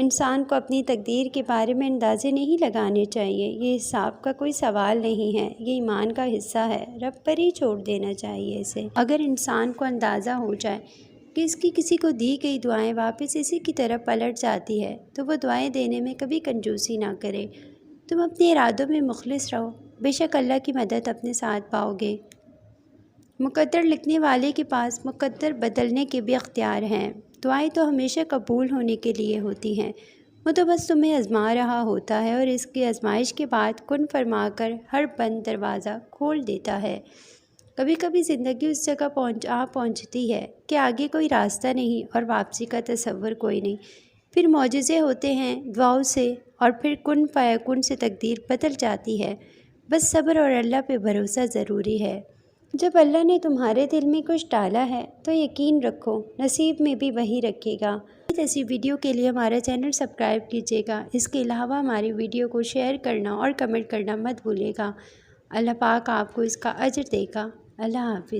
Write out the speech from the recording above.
انسان کو اپنی تقدیر کے بارے میں اندازے نہیں لگانے چاہیے، یہ حساب کا کوئی سوال نہیں ہے، یہ ایمان کا حصہ ہے، رب پر ہی چھوڑ دینا چاہیے اسے۔ اگر انسان کو اندازہ ہو جائے کہ اس کی کسی کو دی گئی دعائیں واپس اسی کی طرف پلٹ جاتی ہے تو وہ دعائیں دینے میں کبھی کنجوسی نہ کرے۔ تم اپنے ارادوں میں مخلص رہو، بے شک اللہ کی مدد اپنے ساتھ پاؤ گے۔ مقدر لکھنے والے کے پاس مقدر بدلنے کے بھی اختیار ہیں۔ دعائیں تو ہمیشہ قبول ہونے کے لیے ہوتی ہیں، وہ تو بس تمہیں آزما رہا ہوتا ہے اور اس کی آزمائش کے بعد کن فرما کر ہر بند دروازہ کھول دیتا ہے۔ کبھی کبھی زندگی اس جگہ پہنچتی ہے کہ آگے کوئی راستہ نہیں اور واپسی کا تصور کوئی نہیں، پھر معجزے ہوتے ہیں دعاؤں سے اور پھر کن فیکون سے تقدیر بدل جاتی ہے۔ بس صبر اور اللہ پہ بھروسہ ضروری ہے۔ جب اللہ نے تمہارے دل میں کچھ ڈالا ہے تو یقین رکھو نصیب میں بھی وہی رکھے گا۔ ایسی ویڈیو کے لیے ہمارا چینل سبسکرائب کیجیے گا۔ اس کے علاوہ ہماری ویڈیو کو شیئر کرنا اور کمنٹ کرنا مت بھولیے گا۔ اللہ پاک آپ کو اس کا اجر دے گا۔ اللہ حافظ۔